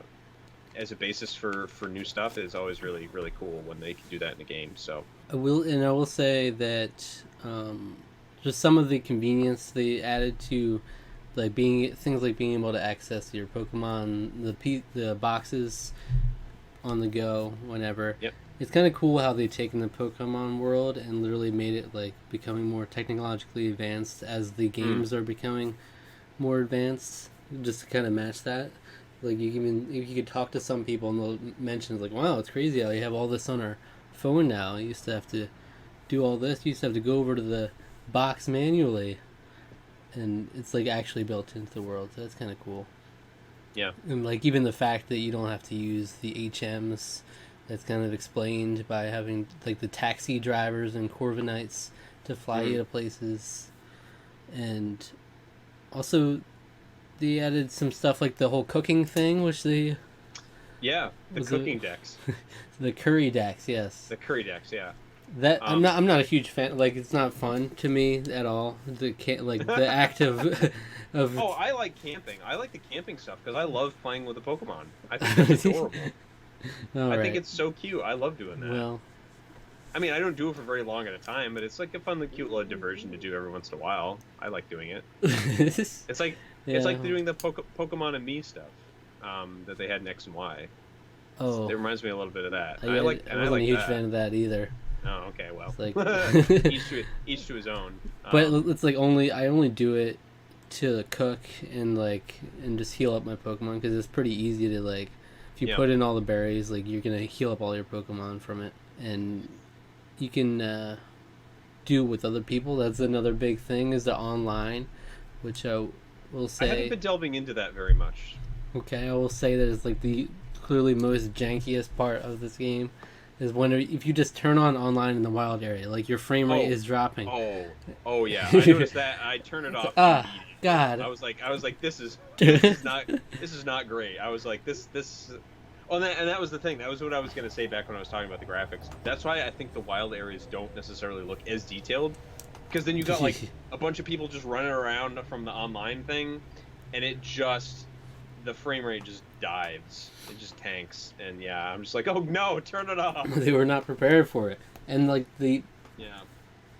as a basis for new stuff is always really really cool when they can do that in a game. So I will say that just some of the convenience they added to like being things like being able to access your Pokemon the boxes on the go whenever. yep. It's kind of cool how they've taken the Pokemon world and literally made it like becoming more technologically advanced as the Mm. games are becoming more advanced, just to kind of match that. Like you could talk to some people and they'll mention like, "Wow, it's crazy how you have all this on our phone now. You used to have to do all this. You used to have to go over to the box manually, and it's like actually built into the world. So that's kind of cool. Yeah. And like even the fact that you don't have to use the HMs, that's kind of explained by having like the taxi drivers and Corviknights to fly Mm. you to places, and also they added some stuff like the whole cooking thing, which they Yeah. The was a cooking decks, the curry decks. Yes, the curry decks. Yeah. that Um. I'm not a huge fan. Like it's not fun to me at all. The act of of Oh, I like camping. I like the camping stuff because I love playing with the Pokemon. I think that's adorable. all I think right. it's so cute. I love doing that. Well, I mean, I don't do it for very long at a time, but it's like a fun, cute little diversion to do every once in a while. I like doing it. It's like it's Yeah. like doing the Pokemon and Me stuff that they had in X and Y. It Oh, reminds me a little bit of that. I I wasn't a like huge that. fan of that either. Oh, okay, well, It's like, each to his own. but it's like I only do it to cook and just heal up my Pokemon because it's pretty easy to like if you Yeah, put in all the berries, like you're gonna heal up all your Pokemon from it, and you can do it with other people. That's another big thing is the online, which I will I haven't say. been delving into that very much. Okay, I will say that it's like the clearly most jankiest part of this game is when if you just turn on online in the wild area, like your frame rate Oh, is dropping. oh yeah. I noticed that. I turned it off immediately. God. I was like, this is not great. I was like, this. Oh, and that was the thing. That was what I was gonna say back when I was talking about the graphics. That's why I think the wild areas don't necessarily look as detailed, because then you got like a bunch of people just running around from the online thing, and the frame rate just dives. It just tanks, and yeah, I'm just like, oh no, turn it off. They were not prepared for it, and Yeah.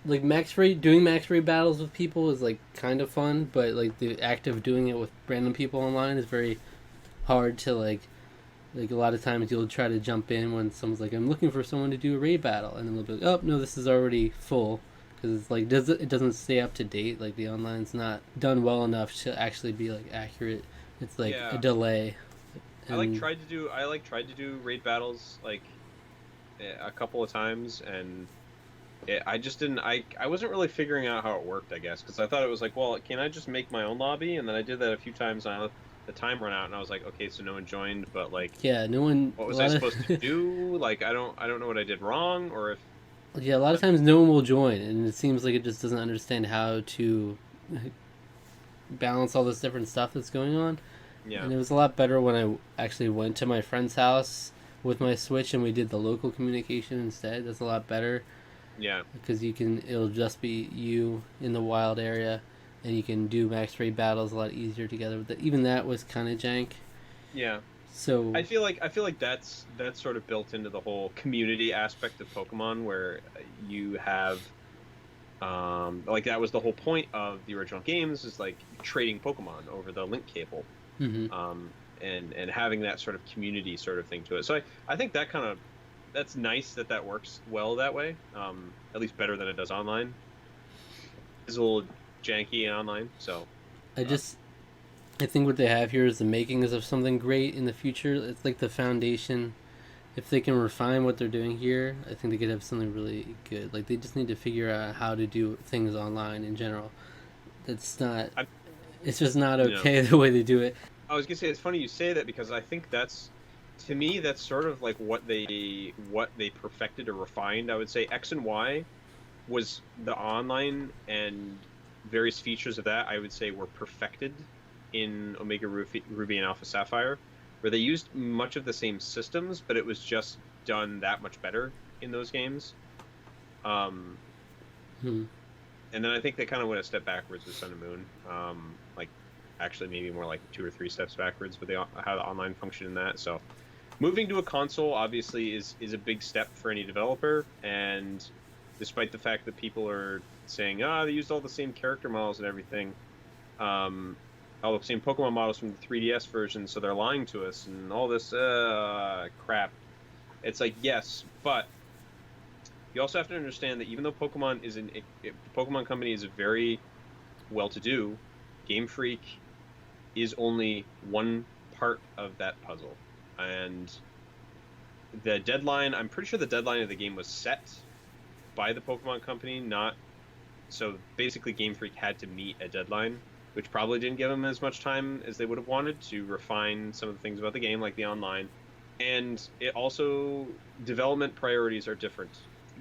doing max rate battles with people is like kind of fun, but like the act of doing it with random people online is very hard to like a lot of times you'll try to jump in when someone's like, I'm looking for someone to do a raid battle, and then they'll be like, oh no, this is already full, because it's like it doesn't stay up to date. Like the online's not done well enough to actually be like accurate. It's like a Yeah. delay. And I like tried to do raid battles like a couple of times, and I just didn't. I wasn't really figuring out how it worked. I guess because I thought it was like, well, can I just make my own lobby? And then I did that a few times, and I let the time run out, and I was like, okay, so no one joined, but like, yeah, no one. what A was I lot of supposed to do? Like, I don't know what I did wrong, or if yeah, a lot of times no one will join, and it seems like it just doesn't understand how to balance all this different stuff that's going on. yeah, And it was a lot better when I actually went to my friend's house with my Switch and we did the local communication instead. That's a lot better yeah, because it'll just be you in the wild area, and you can do max rate battles a lot easier together. But even that was kind of jank. yeah. So I feel like that's sort of built into the whole community aspect of Pokemon, where you have like that was the whole point of the original games is like trading Pokemon over the link cable, mhm. um, and having that sort of community sort of thing to it. So I think that's nice that works well that way. At least better than it does online. It's a little janky online, so I uh, just I think what they have here is the makings of something great in the future. It's like the foundation. If they can refine what they're doing here, I think they could have something really good. Like they just need to figure out how to do things online in general. That's not. I, It's just not you know. okay the way they do it. I was gonna say it's funny you say that because I think to me that's sort of like what they perfected or refined. I would say X and Y was the online and various features of that. I would say were perfected in Omega Ruby and Alpha Sapphire, where they used much of the same systems, but it was just done that much better in those games. Um, Hmm. and then I think they kind of went a step backwards with Sun and Moon. Like actually maybe more like 2 or 3 steps backwards with how the online function in that. So moving to a console obviously is a big step for any developer, and despite the fact that people are saying they used all the same character models and everything, um, all the same Pokemon models from the 3DS version, so they're lying to us and all this crap. It's like yes, but you also have to understand that even though the Pokemon Company is a very well-to-do, Game Freak is only one part of that puzzle, and the deadline. I'm pretty sure the deadline of the game was set by the Pokemon Company, not so. Basically, Game Freak had to meet a deadline, which probably didn't give them as much time as they would have wanted to refine some of the things about the game, like the online. And it also development priorities are different.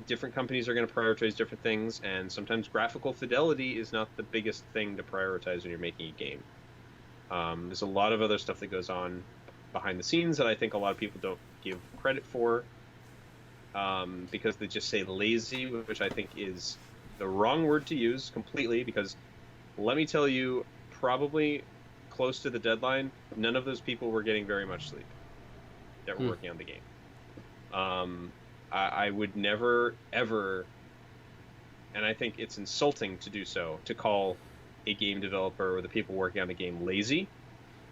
Different companies are going to prioritize different things, and sometimes graphical fidelity is not the biggest thing to prioritize when you're making a game. There's a lot of other stuff that goes on behind the scenes that I think a lot of people don't give credit for, because they just say lazy, which I think is the wrong word to use completely, because let me tell you, probably close to the deadline, none of those people were getting very much sleep that were working on the game. I would never ever, and I think it's insulting to do so, to call a game developer or the people working on a game lazy.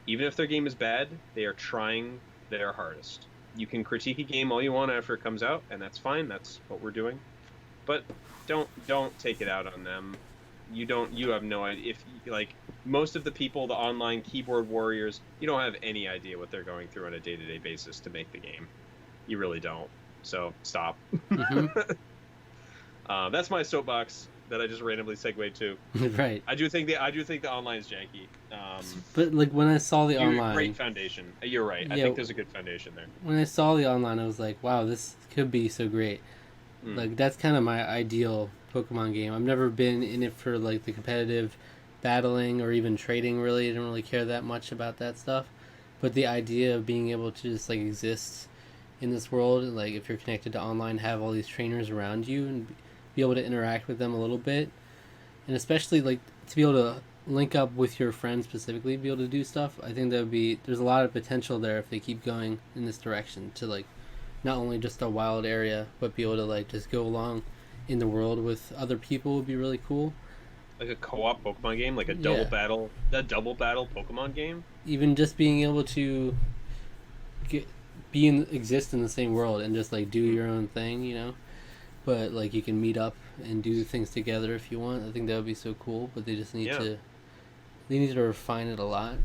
Even if their game is bad, they are trying their hardest. You can critique a game all you want after it comes out, and that's fine. That's what we're doing. But don't take it out on them. You have no idea if like most of the people, the online keyboard warriors, you don't have any idea what they're going through on a day-to-day basis to make the game. You really don't. So stop. Mm-hmm. That's my soapbox that I just randomly segued to. Right. I do think the online is janky. But like when I saw the online, great foundation. You're right. I yeah, think there's a good foundation there. when I saw the online, I was like, wow, this could be so great. Mm. Like that's kind of my ideal Pokemon game. I've never been in it for like the competitive battling or even trading. Really, I don't really care that much about that stuff. But the idea of being able to just like exist in this world, like if you're connected to online, have all these trainers around you and be able to interact with them a little bit, and especially like to be able to link up with your friends specifically, be able to do stuff. I think that would be there's a lot of potential there if they keep going in this direction to like not only just a wild area, but be able to like just go along in the world with other people would be really cool. Like a co-op Pokemon game, like a Yeah, double battle Pokemon game. even just being able to get exist in the same world and just like do Mm. your own thing, you know. But like you can meet up and do things together if you want. I think that would be so cool. But they just need Yeah. to refine it a lot.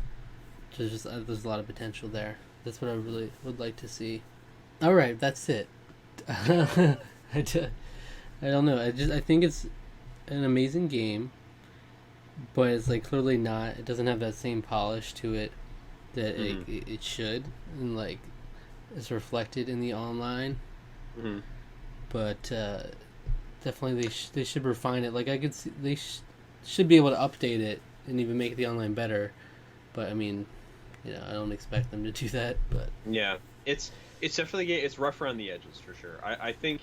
There's a lot of potential there. That's what I really would like to see. All right, that's it. I, ju- I don't know. I think it's an amazing game, but it's like clearly not. It doesn't have that same polish to it that Hmm. it should, and like it's reflected in the online. Hmm. But definitely they should refine it. Like I could see should be able to update it and even make the online better. But I mean, I don't expect them to do that. But Yeah. It's definitely it's rough around the edges for sure. I think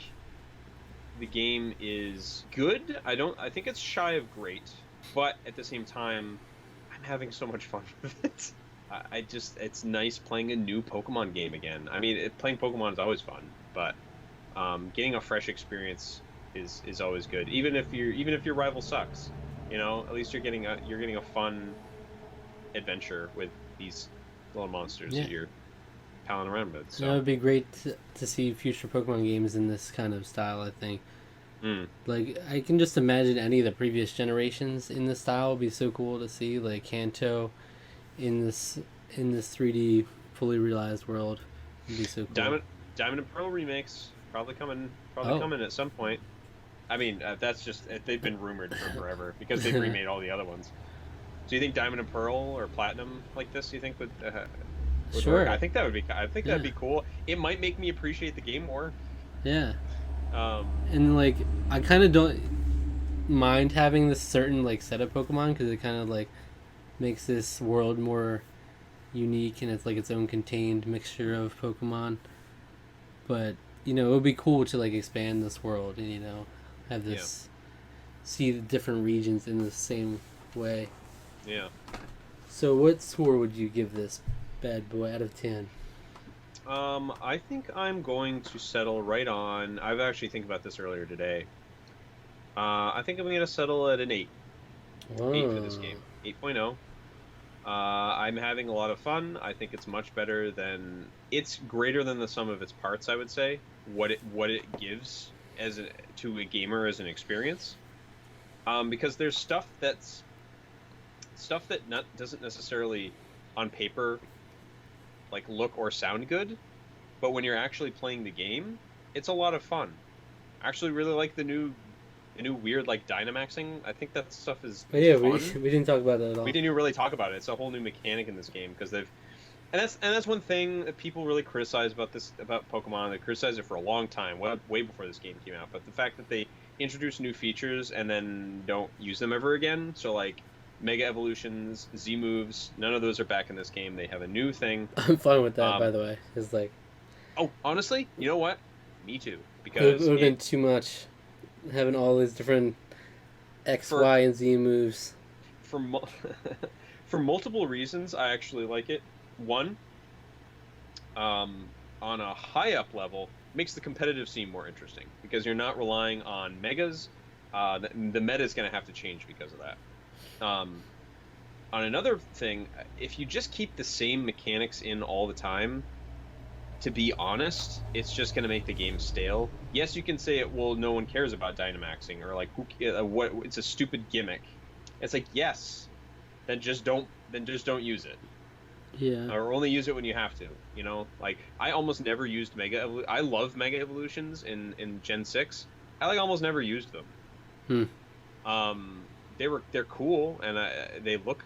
the game is good. I think it's shy of great, but at the same time, I'm having so much fun with it. I just it's nice playing a new Pokemon game again. I mean, playing Pokemon is always fun, but getting a fresh experience is always good. Even if your rival sucks, at least you're getting a fun adventure with these little monsters yeah, that you're palling around with. it So, would be great to see future Pokemon games in this kind of style. I think. mm, Like I can just imagine any of the previous generations in this style would be so cool to see. Like Kanto in this 3D fully realized world would be so cool. Diamond and Pearl remakes probably Oh, coming at some point. I mean, that's just they've been rumored for forever because they've remade all the other ones. Do you think Diamond and Pearl or Platinum like this? You think would work? sure. I think that'd Yeah, be cool. It might make me appreciate the game more. yeah. Um, And like I kind of don't mind having this certain like set of Pokemon because it kind of like makes this world more unique and it's like its own contained mixture of Pokemon. But it would be cool to like expand this world and have yeah, this see the different regions in the same way. yeah. So what score would you give this bad boy out of 10? I think I'm going to settle right on. I've actually think about this earlier today. I think I'm going to settle at an 8. 8 for this Oh, game. 8.0. I'm having a lot of fun. I think it's much better than it's greater than the sum of its parts, I would say. What it gives to a gamer as an experience. Because there's stuff that not doesn't necessarily on paper like look or sound good, but when you're actually playing the game, it's a lot of fun. I actually really like the new weird like Dynamaxing. I think that stuff but is yeah, we fun. we didn't talk about that at We all. didn't even really talk about it. It's a whole new mechanic in this game because they've and that's one thing that people really criticize about Pokemon. They criticize it for a long time, way before this game came out. But the fact that they introduce new features and then don't use them ever again. So like Mega Evolutions, Z moves, none of those are back in this game. They have a new thing. I'm fine with that, by Um, the way. It's like oh, honestly, you know what? Me too. it Because would have it been too much having all these different X, for Y, and Z moves. for for multiple reasons, I actually like it. One, on a high up level, makes the competitive scene more interesting because you're not relying on megas. The meta is going to have to change because of that. On another thing, if you just keep the same mechanics in all the time, to be honest, it's just going to make the game stale. Yes, you can say it. Well, no one cares about Dynamaxing, or like what? It's a stupid gimmick. It's like, yes, then just don't. Then just don't use it, Yeah. or only use it when you have to. You know, like I almost never used I love Mega Evolutions in Gen 6. I like almost never used them. Um, they're cool and they look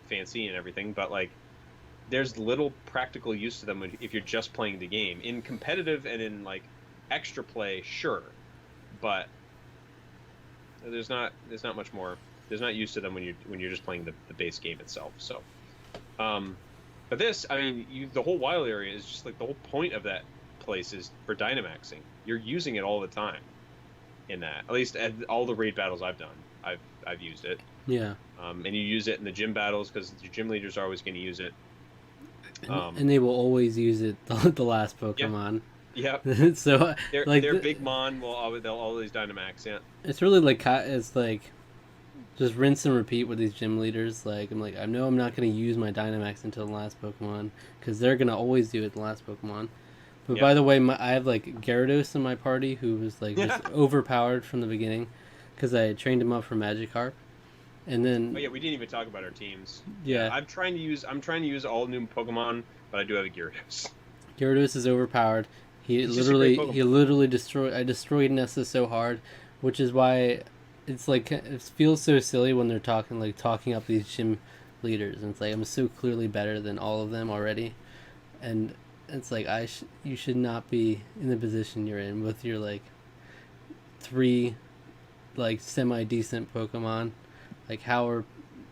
fancy and everything, but like there's little practical use to them if you're just playing the game. In competitive and in like extra play, sure, but there's not much more. There's not use to them when you're just playing the base game itself. So, but this, I mean, the whole wild area is just like the whole point of that place is for Dynamaxing. You're using it all the time. In that, at least at all the raid battles I've done, I've used it. Yeah. And you use it in the gym battles because your gym leaders are always going to use it. And they will always use it the last Pokemon. Yep. So their big mon they'll always Dynamax. Yeah. It's really like it's like just rinse and repeat with these gym leaders. Like I know I'm not going to use my Dynamax until the last Pokemon because they're going to always do it the last Pokemon. But by the way, I have like Gyarados in my party who was like just overpowered from the beginning because I trained him up for Magikarp, and then. Oh yeah, we didn't even talk about our teams. Yeah, I'm trying to use all new Pokemon, but I do have a Gyarados. Gyarados is overpowered. He literally destroyed. I destroyed Nessa so hard, which is why it's like it feels so silly when they're talking up these gym leaders, and it's like I'm so clearly better than all of them already, and. It's like you should not be in the position you're in with your like 3 like semi decent Pokemon. Like how are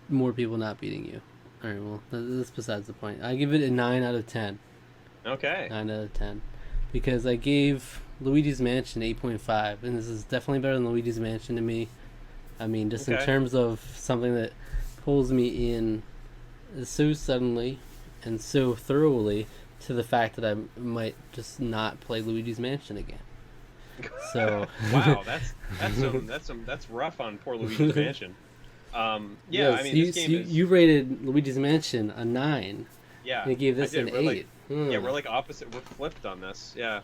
more people not beating you? All right, well that's besides the point. I give it a 9 out of 10. Okay. 9 out of 10, because I gave Luigi's Mansion 8.5, and this is definitely better than Luigi's Mansion to me. I mean, just in terms of something that pulls me in so suddenly and so thoroughly. To the fact that I might just not play Luigi's Mansion again. So wow, that's rough on poor Luigi's Mansion. Yes, I mean, this game you rated Luigi's Mansion a 9. Yeah, and you gave this an 8. Yeah, we're like opposite. We're flipped on this. Yeah.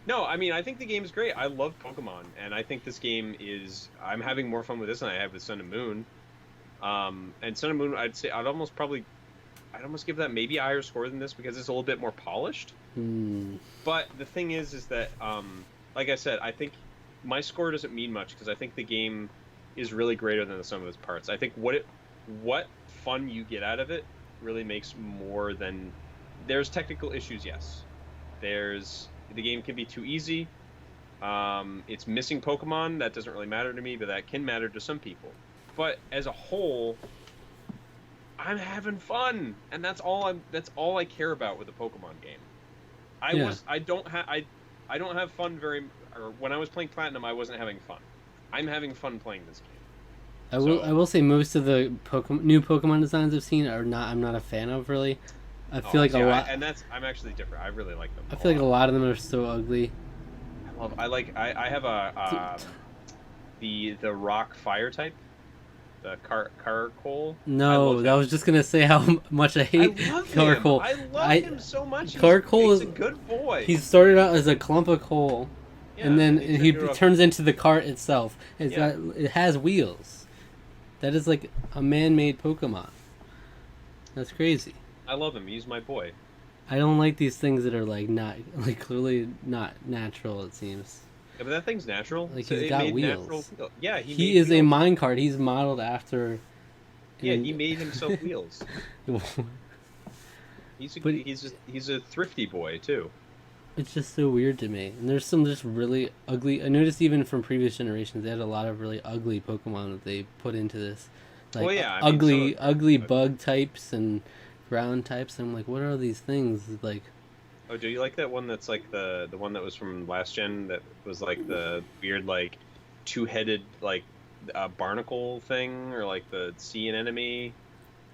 No, I mean, I think the game is great. I love Pokemon, and I think this game is. I'm having more fun with this than I have with Sun and Moon. And Sun and Moon, I'd almost give that maybe a higher score than this because it's a little bit more polished. But the thing is that, like I said, I think my score doesn't mean much because I think the game is really greater than the sum of its parts. I think what fun you get out of it really makes more than... There's technical issues, yes. The game can be too easy. It's missing Pokemon. That doesn't really matter to me, but that can matter to some people. But as a whole... I'm having fun, and that's all I care about with a Pokemon game. I don't have fun or when I was playing Platinum, I wasn't having fun. I'm having fun playing this game. I will say most of the new Pokemon designs I've seen I'm not a fan of really. I feel like a lot, I'm actually different. I really like them. I feel like a lot of them are so ugly. I have the rock fire type. The Carcole. No, I was just gonna say how much I hate Carcole. I love him so much. Carcole is a good boy. He started out as a clump of coal, and then he turns into the cart itself. It has wheels. That is like a man-made Pokemon. That's crazy. I love him. He's my boy. I don't like these things that are clearly not natural. It seems. Yeah, but that thing's natural. Like he's got wheels. Yeah, he is a minecart. He's modeled after. Yeah, he made himself wheels. He's a thrifty boy too. It's just so weird to me. And there's some just really ugly. I noticed even from previous generations, they had a lot of really ugly Pokemon that they put into this. Like ugly bug types and ground types. And I'm like, what are these things? Like. Oh, do you like that one that's like the one that was from last gen that was like the weird like 2-headed like barnacle thing, or like the sea anemone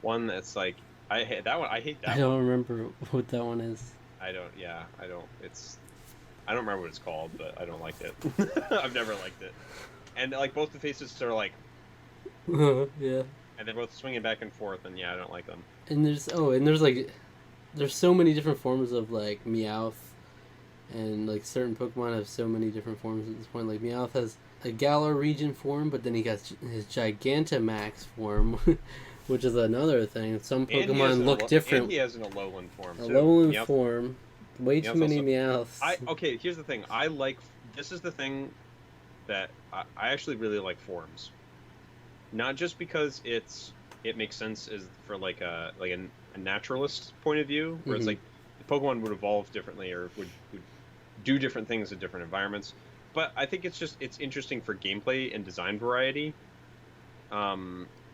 one that's like I hate that one. I hate that one. I don't remember what that one is. I don't. Yeah, I don't. It's I don't remember what it's called, but I don't like it. I've never liked it. And like both the faces are like, Yeah. and they're both swinging back and forth, and yeah, I don't like them. And there's like there's so many different forms of like Meowth, and like certain Pokemon have so many different forms at this point. Like Meowth has a Galar region form, but then he got his Gigantamax form, which is another thing. Some Pokemon look different. And he has an Alolan form too. Alolan form. Way too many also, Meowths. Okay, here's the thing. This is the thing that I actually really like forms. Not just because it makes sense as for like a naturalist point of view, where it's like the Pokemon would evolve differently or would do different things in different environments. But I think it's interesting for gameplay and design variety. Yeah,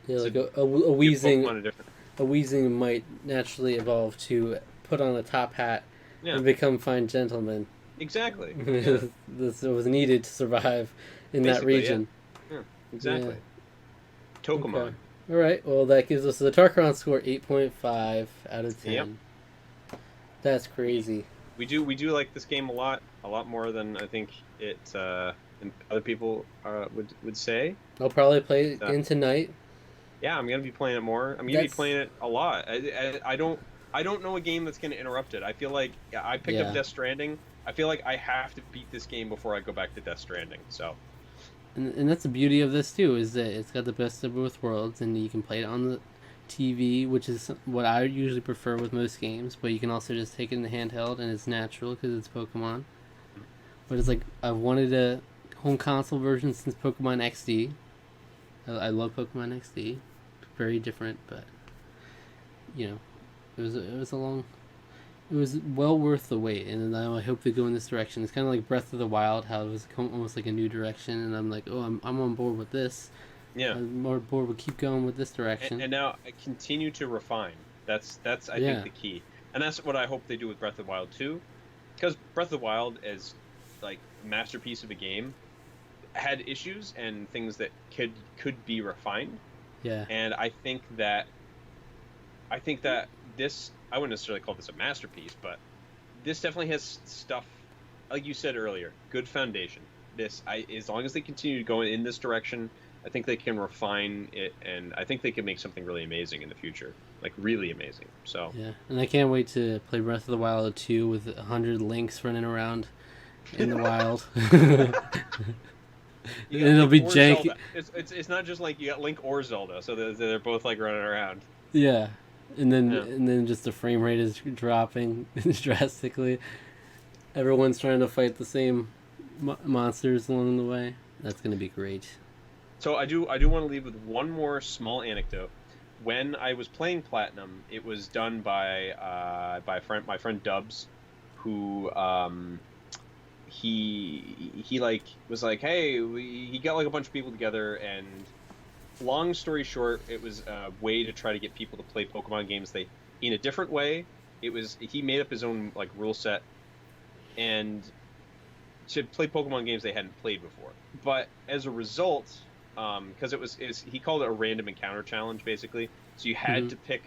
like a Weezing. Different... A Weezing might naturally evolve to put on a top hat and become fine gentlemen. Exactly. Yeah. This was needed to survive in that region. Yeah, exactly. Yeah. Tokamon. Okay. All right. Well, that gives us the Tarqaron score 8.5 out of 10. Yep. That's crazy. We do like this game a lot more than I think other people would say. I'll probably play it in tonight. Yeah, I'm gonna be playing it more. I'm gonna be playing it a lot. I don't know a game that's gonna interrupt it. I feel like I picked up Death Stranding. I feel like I have to beat this game before I go back to Death Stranding. So. And that's the beauty of this too, is that it's got the best of both worlds, and you can play it on the TV, which is what I usually prefer with most games. But you can also just take it in the handheld, and it's natural because it's Pokemon. But it's like I've wanted a home console version since Pokemon XD. I love Pokemon XD, very different, but you know, it was well worth the wait, and I hope they go in this direction. It's kind of like Breath of the Wild, how it was almost like a new direction, and I'm like, oh, I'm on board with this. Yeah, I'm more bored with keep going with this direction. And now I continue to refine. That's I think the key, and that's what I hope they do with Breath of the Wild too, because Breath of the Wild is like a masterpiece of a game, had issues and things that could be refined. Yeah, and I think that this. I wouldn't necessarily call this a masterpiece, but this definitely has stuff, like you said earlier, good foundation. As long as they continue to go in this direction, I think they can refine it, and I think they can make something really amazing in the future, like really amazing. So yeah, and I can't wait to play Breath of the Wild 2 with 100 Links running around in the wild. It'll be janky. It's not just like you got Link or Zelda, so they're both like running around. Yeah. And then just the frame rate is dropping drastically. Everyone's trying to fight the same monsters along the way. That's going to be great. So I do want to leave with one more small anecdote. When I was playing Platinum, it was done by my friend Dubs, who he like was like, hey, he got like a bunch of people together, and long story short, it was a way to try to get people to play Pokemon games in a different way. He made up his own like rule set and to play Pokemon games they hadn't played before. But as a result, because he called it a random encounter challenge basically. So you had to pick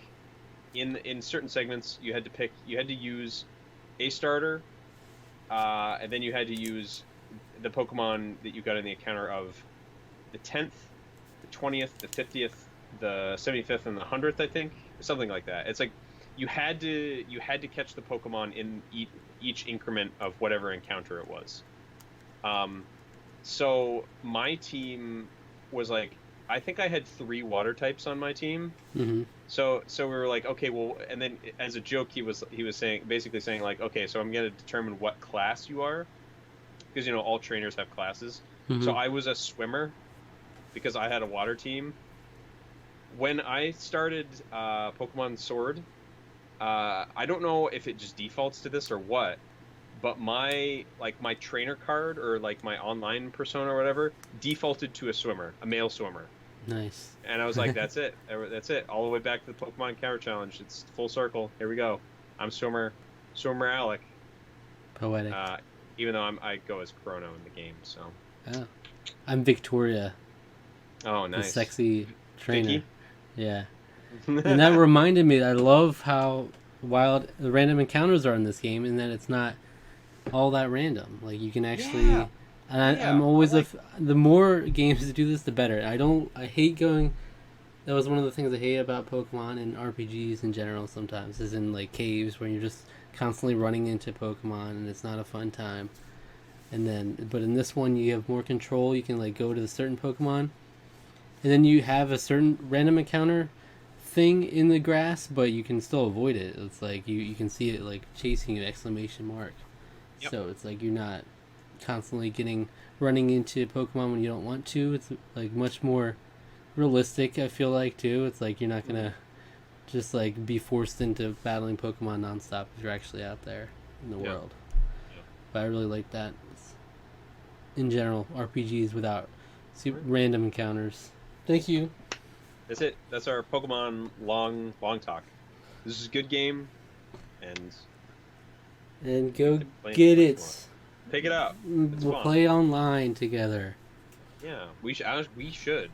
in certain segments. You had to use a starter, and then you had to use the Pokemon that you got in the encounter of the 10th. 20th, the 50th, the 75th, and the 100th, I think, something like that. It's like you had to catch the Pokemon in each increment of whatever encounter it was. So my team was like, I think I had 3 water types on my team. Mm-hmm. So we were like, okay, well, and then as a joke, he was basically saying like, okay, so I'm gonna determine what class you are, because all trainers have classes. Mm-hmm. So I was a swimmer, because I had a water team. When I started Pokemon Sword, I don't know if it just defaults to this or what, but my trainer card or like my online persona or whatever defaulted to a male swimmer. Nice. And I was like, that's it, all the way back to the Pokemon Encounter Challenge. It's full circle. Here we go. I'm swimmer Alec. Poetic. Even though I go as Chrono in the game, so. Oh. I'm Victoria. Oh, nice. The sexy trainer. Vicky? Yeah. And that reminded me, I love how wild the random encounters are in this game, and that it's not all that random. Like you can actually, Yeah, and yeah, I'm I always like. the more games that do this, the better. I hate going. That was one of the things I hate about Pokemon and RPGs in general. Sometimes is in like caves where you're just constantly running into Pokemon and it's not a fun time. And then, but in this one, you have more control. You can like go to the certain Pokemon, and then you have a certain random encounter thing in the grass, but you can still avoid it. It's like you can see it like chasing you, exclamation mark. Yep. So it's like you're not constantly getting running into Pokemon when you don't want to. It's like much more realistic. I feel like too. It's like you're not Mhm. gonna just like be forced into battling Pokemon nonstop if you're actually out there in the Yeah. world. Yeah. But I really like that in general RPGs without All right. random encounters. Thank you. That's it. That's our Pokemon long talk. This is a good game, and And we go can play it get much more. it. Take it out. It's We'll fun. play online together. Yeah, we should.